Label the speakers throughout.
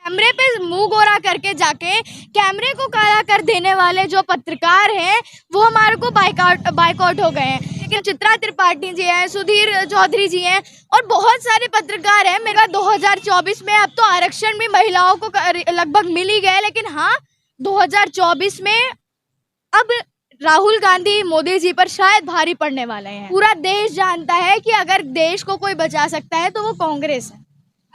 Speaker 1: कैमरे पे मुंह गोरा करके जाके कैमरे को काला कर देने वाले जो पत्रकार हैं वो हमारे को बाइकआउट हो गए हैं। लेकिन चित्रा त्रिपाठी जी हैं, सुधीर चौधरी जी हैं और बहुत सारे पत्रकार हैं। मेरा 2024 में अब तो आरक्षण भी महिलाओं को लगभग मिल ही गया, लेकिन हाँ 2024 में अब राहुल गांधी मोदी जी पर शायद भारी पड़ने वाले हैं। पूरा देश जानता है कि अगर देश को कोई बचा सकता है तो वो कांग्रेस है।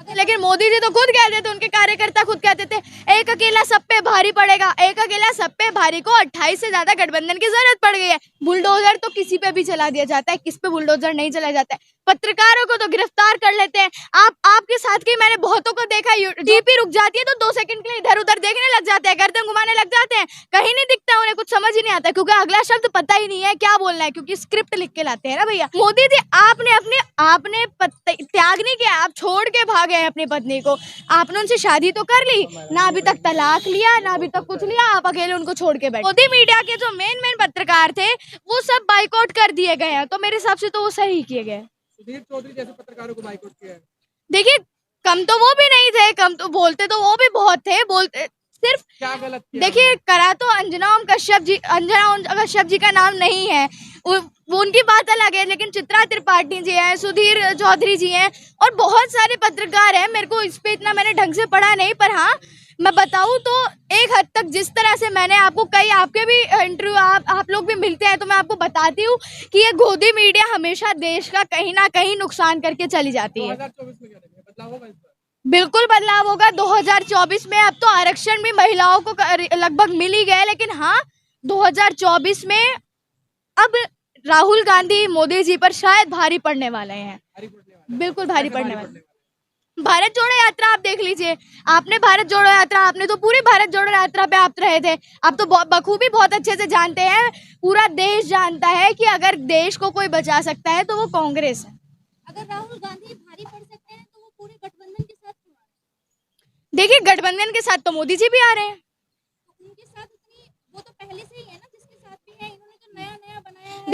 Speaker 1: लेकिन मोदी जी तो खुद कहते थे, उनके कार्यकर्ता खुद कहते थे एक अकेला सब पे भारी पड़ेगा, एक अकेला सब पे भारी को 28 से ज्यादा गठबंधन की जरूरत पड़ गई है। बुलडोजर तो किसी पे भी चला दिया जाता है, किस पे बुलडोजर नहीं चला जाता है। पत्रकारों को तो गिरफ्तार कर लेते हैं। आपके साथ की मैंने बहुतों को देखा, डीपी रुक जाती है तो 2 सेकंड के लिए इधर उधर देखने लग जाते हैं, गर्दन घुमाने लग जाते हैं, कहीं नहीं दिखता, उन्हें कुछ समझ ही नहीं आता क्योंकि अगला शब्द पता ही नहीं है क्या बोलना है, क्योंकि स्क्रिप्ट लिख के लाते हैं ना भैया। मोदी जी आपने त्याग नहीं किया, आप छोड़ के भागे हैं अपनी पत्नी को। आपने उनसे शादी तो कर ली ना, अभी तक तलाक लिया ना, अभी तक कुछ लिया, आप अकेले उनको छोड़ के बैठे। मोदी मीडिया के जो मेन पत्रकार थे वो सब बाइकआउट कर दिए गए हैं, तो मेरे हिसाब से तो वो सही किए गए।
Speaker 2: सुधीर चौधरी जैसे पत्रकारों को बाइकआउट किया है।
Speaker 1: देखिए कम तो वो भी नहीं थे, कम तो बोलते तो वो भी बहुत थे, बोलते सिर्फ
Speaker 2: क्या गलत किया?
Speaker 1: देखिए करा तो अंजना कश्यप जी का नाम नहीं है, वो उनकी बात अलग है, लेकिन चित्रा त्रिपाठी जी हैं, सुधीर चौधरी जी हैं और बहुत सारे पत्रकार हैं। मेरे को इस पे इतना मैंने ढंग से पढ़ा नहीं, पर हाँ मैं बताऊं तो एक हद तक जिस तरह से मैंने आपको कई आपके भी इंटरव्यू आप लोग भी मिलते हैं तो मैं आपको बताती हूँ कि ये गोदी मीडिया हमेशा देश का कहीं ना कहीं नुकसान करके चली जाती है।
Speaker 2: 2024 में क्या लगेगा? बदलाव होगा इस बार?
Speaker 1: बिल्कुल बदलाव होगा 2024 में। अब तो आरक्षण भी महिलाओं को लगभग मिल ही गया, लेकिन हाँ 2024 में अब राहुल गांधी मोदी जी पर शायद भारी पड़ने वाले हैं, बिल्कुल भारी पड़ने वाले। भारत जोड़ो यात्रा आप देख लीजिए, आपने भारत जोड़ो यात्रा, आपने तो पूरी भारत जोड़ो यात्रा पे आप रहे थे, आप तो बखूबी बहुत अच्छे से जानते हैं, पूरा देश जानता है कि अगर देश को कोई बचा सकता है तो वो कांग्रेस है।
Speaker 3: अगर राहुल गांधी भारी पड़ सकते हैं तो वो पूरे गठबंधन के साथ क्यों आ रहे हैं?
Speaker 1: देखिए गठबंधन के साथ तो मोदी जी भी आ रहे हैं,
Speaker 3: तो उनके साथ वो तो पहले से ही है ना, जिसके साथ भी है, इन्होंने तो नया नया बनाया है।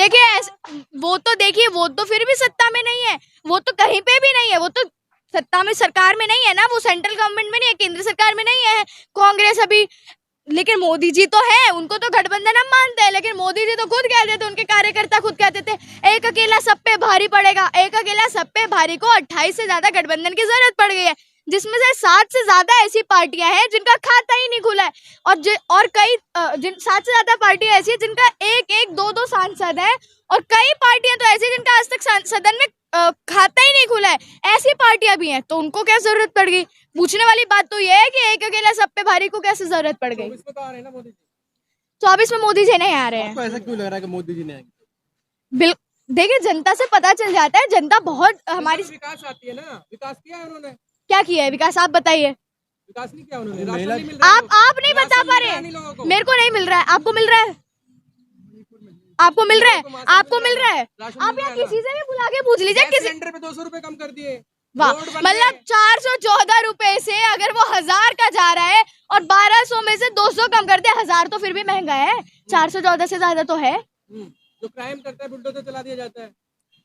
Speaker 1: देखिए वो तो फिर भी सत्ता में नहीं है, वो तो कहीं पे भी नहीं है, वो तो सत्ता में सरकार में नहीं है ना, वो सेंट्रल गवर्नमेंट में नहीं है, केंद्र सरकार में नहीं है कांग्रेस अभी। लेकिन मोदी जी तो है, उनको तो गठबंधन हम मानते हैं, लेकिन मोदी जी तो खुद कहते थे, उनके कार्यकर्ता खुद कहते थे एक अकेला सब पे भारी पड़ेगा, एक अकेला सब पे भारी को 28 से ज्यादा गठबंधन की जरूरत पड़ गई है, जिसमें से 7 से ज्यादा ऐसी पार्टियां हैं जिनका खाता ही नहीं खुला है और कई 7 से ज्यादा पार्टियां ऐसी है जिनका एक दो सांसद है और कई पार्टियां तो ऐसी जिनका आज तक सदन में खाता ही नहीं खुला है, ऐसी पार्टियां भी हैं, तो उनको क्या जरूरत पड़ गई? पूछने वाली बात तो ये है कि एक अकेला सब पे भारी को कैसे जरूरत पड़ गई? 24 में मोदी जी नहीं आ रहे हैं।
Speaker 2: आपको ऐसा क्यों लग रहा है कि मोदी जी ने आएंगे?
Speaker 1: देखिए जनता से पता चल जाता है, जनता बहुत हमारी
Speaker 2: विकास आती है ना, विकास किया है उन्होंने,
Speaker 1: क्या किया है विकास आप बताइए।
Speaker 2: विकास नहीं किया उन्होंने,
Speaker 1: आप नहीं बता पा रहे, मेरे को नहीं मिल रहा है, आपको मिल रहा है, आपको मिल रहा है, आपको मिल रहा है, आप यहाँ किसी से भी बुला के पूछ लीजिए, किसी
Speaker 2: सिलेंडर पे 200 रुपए कम कर दिए।
Speaker 1: वाह, मतलब 414 रुपए से अगर वो 1000 का जा रहा है और 1200 में से 200 कम कर दिया, 1000 तो फिर भी महंगा है, 414 से ज्यादा तो है।
Speaker 2: जो क्राइम करता है बुलडोजर चला दिया जाता है,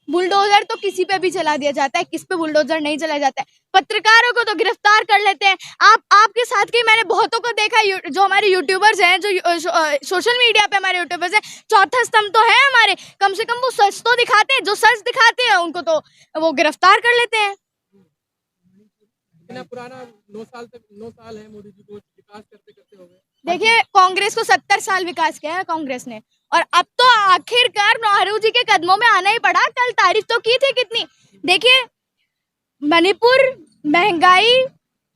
Speaker 1: बुलडोजर तो किसी पे भी चला दिया जाता है, किस पे बुलडोजर नहीं चला जाता है। पत्रकारों को तो गिरफ्तार कर लेते हैं। आपके साथ की मैंने बहुतों को देखा, जो हमारे यूट्यूबर्स हैं, जो सोशल मीडिया पे हमारे यूट्यूबर्स हैं, चौथा स्तंभ तो है हमारे, कम से कम वो सच तो दिखाते हैं, जो सच दिखाते हैं उनको तो वो गिरफ्तार कर लेते हैं।
Speaker 2: इतना पुराना 9 साल है मोदी जी को विकास करते करते हो गए।
Speaker 1: देखिए कांग्रेस को 70 साल विकास किया है कांग्रेस ने, और अब तो आखिरकार नेहरू जी के कदमों में आना ही पड़ा। कल तारीफ तो की थी कितनी, देखिए मणिपुर, महंगाई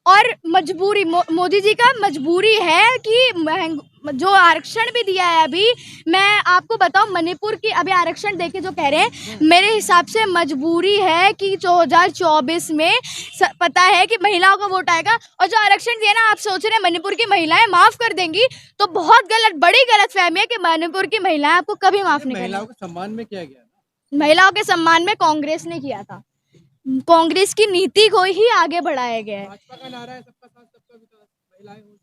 Speaker 1: और मजबूरी, मोदी जी का मजबूरी है कि जो आरक्षण भी दिया है अभी, मैं आपको बताऊं मणिपुर की अभी आरक्षण देके जो कह रहे हैं, मेरे हिसाब से मजबूरी है कि 2024 में पता है कि महिलाओं का वोट आएगा, और जो आरक्षण दिया ना, आप सोच रहे हैं मणिपुर की महिलाएं माफ कर देंगी, तो बहुत गलत, बड़ी गलत फहमी है कि मणिपुर की महिलाएं आपको कभी माफ नहीं करेंगी।
Speaker 2: महिलाओं के सम्मान में किया गया,
Speaker 1: महिलाओं के सम्मान में कांग्रेस ने किया था, कांग्रेस की नीति को ही आगे बढ़ाया गया है।
Speaker 2: भाजपा का नारा है सबका साथ सबका विकास, महिलाएं हो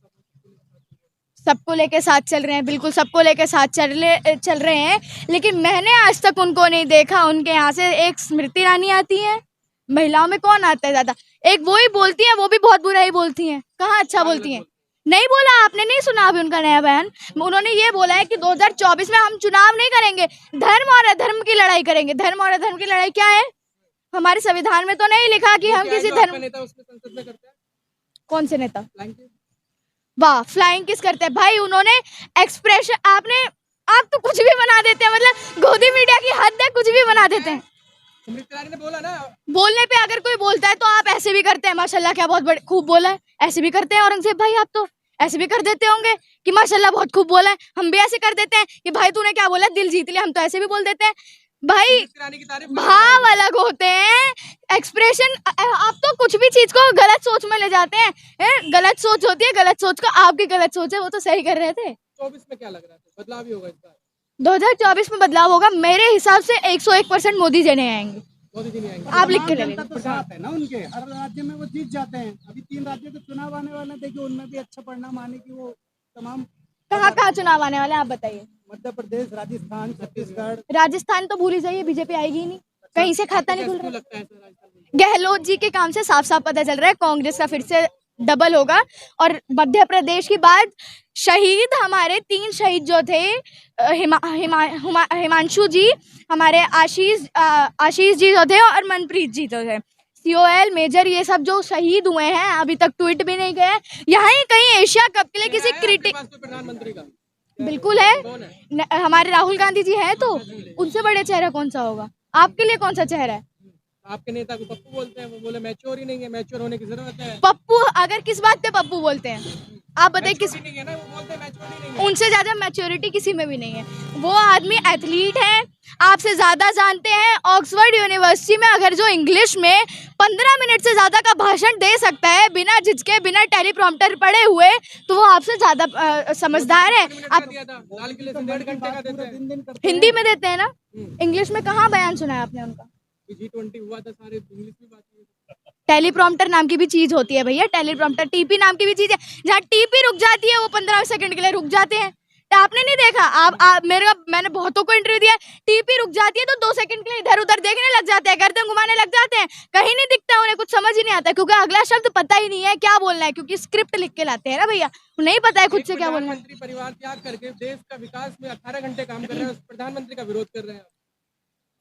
Speaker 1: सबको लेके साथ चल रहे हैं, बिल्कुल सबको लेके साथ चल रहे हैं, लेकिन मैंने आज तक उनको नहीं देखा। उनके यहाँ से एक स्मृति ईरानी आती है, महिलाओं में कौन आता है ज्यादा? एक वो ही बोलती हैं, वो भी बहुत बुरा ही बोलती हैं। कहाँ अच्छा बोलती हैं? नहीं बोला, आपने नहीं सुना अभी उनका नया बयान। उन्होंने ये बोला है कि 2024 में हम चुनाव नहीं करेंगे, धर्म और अधर्म की लड़ाई करेंगे। धर्म और अधर्म की लड़ाई क्या है? हमारे संविधान में तो नहीं लिखा कि हम किसी धर्म।
Speaker 2: नेता उसमें संसद में करता है
Speaker 1: कौन से नेता?
Speaker 2: Flying kiss?
Speaker 1: वाह, फ्लाइंग किस करते हैं भाई? उन्होंने एक्सप्रेशन, आप तो कुछ भी बना देते हैं, मतलब गोदी मीडिया की हद है, कुछ भी बना देते हैं।
Speaker 2: अमृत ईरानी ने बोला ना,
Speaker 1: बोलने पे अगर कोई बोलता है तो आप ऐसे भी करते हैं, माशाल्लाह क्या बहुत बड़े खूब बोला है, ऐसे भी करते हैं। औरंगजेब भाई आप तो ऐसे भी कर देते होंगे कि माशाल्लाह बहुत खूब बोला है। हम भी ऐसे कर देते हैं कि भाई तूने क्या बोला, दिल जीत लिया। हम तो ऐसे भी बोल देते हैं भाई।
Speaker 2: अमृत ईरानी की तारीफ
Speaker 1: भाव अलग होते हैं, एक्सप्रेशन। आप तो कुछ भी चीज को गलत सोच में ले जाते हैं। गलत सोच होती है, गलत सोच को आपकी गलत सोच है, वो तो सही कर रहे थे।
Speaker 2: 24 में क्या लग रहा है बदलाव ही होगा इस बार?
Speaker 1: 2024 में बदलाव होगा मेरे हिसाब से। 101% मोदी जी नहीं आएंगे।
Speaker 2: मोदी जी नहीं आएंगे।
Speaker 1: आप लिख के ले
Speaker 4: जनता
Speaker 1: लेंगे।
Speaker 4: तो साथ है ना उनके, हर राज्य में वो जीत जाते हैं। अभी 3 राज्य के चुनाव आने वाले हैं, देखिए उनमें भी अच्छा परिणाम आने की वो तमाम।
Speaker 1: कहाँ चुनाव आने वाले हैं आप बताइए?
Speaker 4: मध्य प्रदेश, राजस्थान, छत्तीसगढ़।
Speaker 1: राजस्थान तो भूल ही जाइए, बीजेपी आएगी ही नहीं, कहीं से खाता नहीं खुल
Speaker 2: क्यों
Speaker 1: रहा।
Speaker 2: लगता है ऐसा राजस्थान में?
Speaker 1: गहलोत जी के काम से साफ साफ पता चल रहा है कांग्रेस का फिर से डबल होगा। और मध्य प्रदेश के बाद शहीद, हमारे 3 शहीद जो थे, हिमांशु जी, हमारे आशीष जी जो थे, और मनप्रीत जी जो थे, COL मेजर, ये सब जो शहीद हुए हैं अभी तक ट्वीट भी नहीं गए। यहाँ ही कहीं एशिया कप के लिए किसी
Speaker 2: है आपके
Speaker 1: क्रिटिक
Speaker 2: पास कोई प्रधानमंत्री का?
Speaker 1: बिल्कुल है।
Speaker 2: कौन है?
Speaker 1: हमारे राहुल गांधी जी हैं, तो उनसे बड़े चेहरा कौन सा होगा? आपके लिए कौन सा चेहरा है?
Speaker 2: आपके नेता को पप्पू बोलते हैं, वो बोले मैच्योर ही नहीं है, मैच्योर होने की जरूरत है।
Speaker 1: पप्पू, अगर किस बात पे पप्पू बोलते हैं आप बताइए? किस
Speaker 2: Maturity नहीं है ना, वो बोलते हैं मैच्योर ही नहीं है।
Speaker 1: उनसे ज्यादा मैच्योरिटी किसी में भी नहीं है। वो आदमी एथलीट है, आपसे ज्यादा जानते हैं। ऑक्सफोर्ड यूनिवर्सिटी में अगर जो इंग्लिश में 15 मिनट से ज्यादा का भाषण दे सकता है बिना झिझके, बिना टेलीप्रॉम्प्टर पढ़े हुए, तो वो आपसे ज्यादा समझदार है। आप
Speaker 2: दिया था लाल किले से 1.5 घंटे का देते हैं।
Speaker 4: दिन करते
Speaker 1: हिंदी में देते हैं ना, इंग्लिश में कहाँ बयान सुना है आपने उनका?
Speaker 2: G20 हुआ था, सारे इंग्लिश में बात हुई।
Speaker 1: टेलीप्रॉम्प्टर नाम की भी चीज होती है भैया, टेलीप्रॉम्प्टर, टीपी नाम की भी चीज है। जहाँ टीपी रुक जाती है वो 15 सेकंड के लिए रुक जाते हैं। तो आपने नहीं देखा? मैंने बहुतों को इंटरव्यू दिया, टीपी रुक जाती है तो 2 सेकंड के लिए इधर उधर देखने लग जाते हैं, गर्दन घुमाने लग जाते हैं, कहीं नहीं दिखता उन्हें, कुछ समझ ही नहीं आता, क्योंकि अगला शब्द पता ही नहीं है क्या बोलना है, क्योंकि स्क्रिप्ट लिख के लाते हैं ना भैया, नहीं पता है खुद से क्या बोलना है।
Speaker 2: प्रधानमंत्री परिवार त्याग करके देश का विकास में 18 घंटे काम कर रहे हैं, उस प्रधानमंत्री का विरोध कर रहे हैं।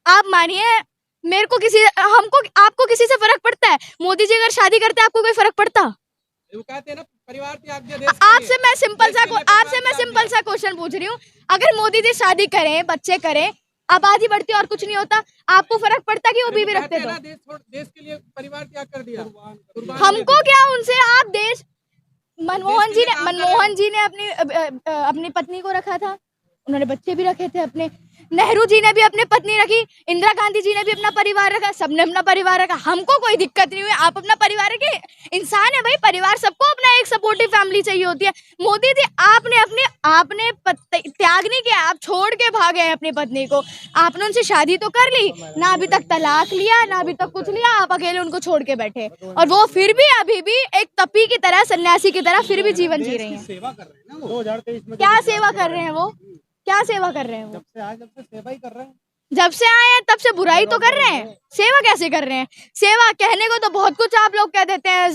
Speaker 1: आप मानिए, मेरे को आपको किसी से फर्क पड़ता है? मोदी जी अगर शादी करते आपको कोई फर्क पड़ता?
Speaker 2: वो कहते हैं ना, परिवार त्याग दिया देश के लिए।
Speaker 1: आपसे मैं सिंपल सा क्वेश्चन पूछ रही हूँ, अगर मोदी जी शादी करें, बच्चे करें, आबादी बढ़ती और कुछ नहीं होता, आपको फर्क पड़ता कि वो बीवी रखते? तो
Speaker 2: देश के लिए परिवार त्याग कर दिया।
Speaker 1: हमको क्या उनसे? आप देश, मनमोहन जी ने अपनी पत्नी को रखा था, उन्होंने बच्चे भी रखे थे अपने। नेहरू जी ने भी अपनी पत्नी रखी, इंदिरा गांधी जी ने भी अपना परिवार रखा, सबने अपना परिवार रखा। हमको कोई दिक्कत नहीं हुई, आप अपना परिवार रखे। इंसान है भाई, परिवार सबको अपना एक सपोर्टिव फैमिली चाहिए होती है। मोदी जी आपने त्याग नहीं किया, आप छोड़ के भागे हैं अपनी पत्नी को। आपने उनसे शादी तो कर ली ना, अभी तक तलाक लिया ना, अभी तक कुछ लिया, आप अकेले उनको छोड़ के बैठे, और वो फिर भी अभी भी एक तपी की तरह, सन्यासी की तरह फिर भी जीवन जी रही है।
Speaker 4: सेवा कर रहे हैं ना वो। 2023 में
Speaker 1: क्या सेवा कर रहे हैं वो? क्या सेवा कर रहे हैं वो?
Speaker 4: जब से सेवा ही कर रहे हैं।
Speaker 1: जब से आए हैं तब से बुराई तो कर रहे हैं, सेवा कैसे कर रहे हैं? सेवा कहने को तो बहुत कुछ आप लोग कह देते हैं,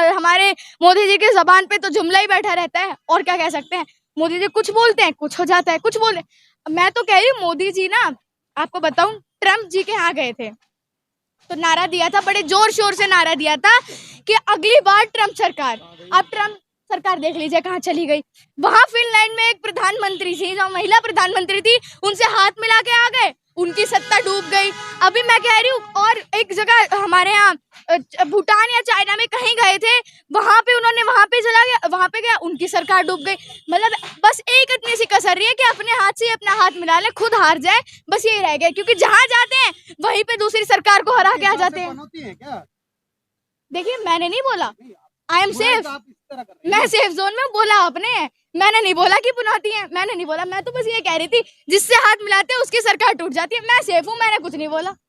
Speaker 1: हमारे मोदी जी के जबान पे तो जुमला ही बैठा रहता है, और क्या कह सकते हैं? मोदी जी कुछ बोलते हैं, कुछ हो जाता है, कुछ बोले। मैं तो कह रही हूँ, मोदी जी ना, आपको बताऊं, ट्रम्प जी के यहाँ गए थे तो नारा दिया था, बड़े जोर शोर से नारा दिया था कि अगली बार ट्रम्प सरकार। अब ट्रम्प सरकार देख लीजिए कहाँ चली गई। वहां फिनलैंड में एक प्रधानमंत्री थी, जो महिला प्रधानमंत्री थी, उनसे हाथ मिला के आ गए, उनकी सत्ता डूब गई। अभी मैं कह रही हूँ, और एक जगह हमारे यहाँ भूटान या चाइना में कहीं गए थे, वहां पे चला गया, वहां पे गया, उनकी सरकार डूब गई। मतलब बस एक इतनी सी कसर रही है कि अपने हाथ से अपना हाथ मिला ले, खुद हार जाए, बस यही रह गया। क्योंकि जहां जाते हैं वहीं पे दूसरी सरकार को हरा के आ जाते हैं। देखिए, मैंने नहीं बोला आई एम सेफ, मैं सेफ जोन में, बोला आपने, मैंने नहीं बोला कि पुनाती है, मैंने नहीं बोला। मैं तो बस ये कह रही थी, जिससे हाथ मिलाते हैं उसकी सरकार टूट जाती है। मैं सेफ हूँ, मैंने कुछ नहीं बोला।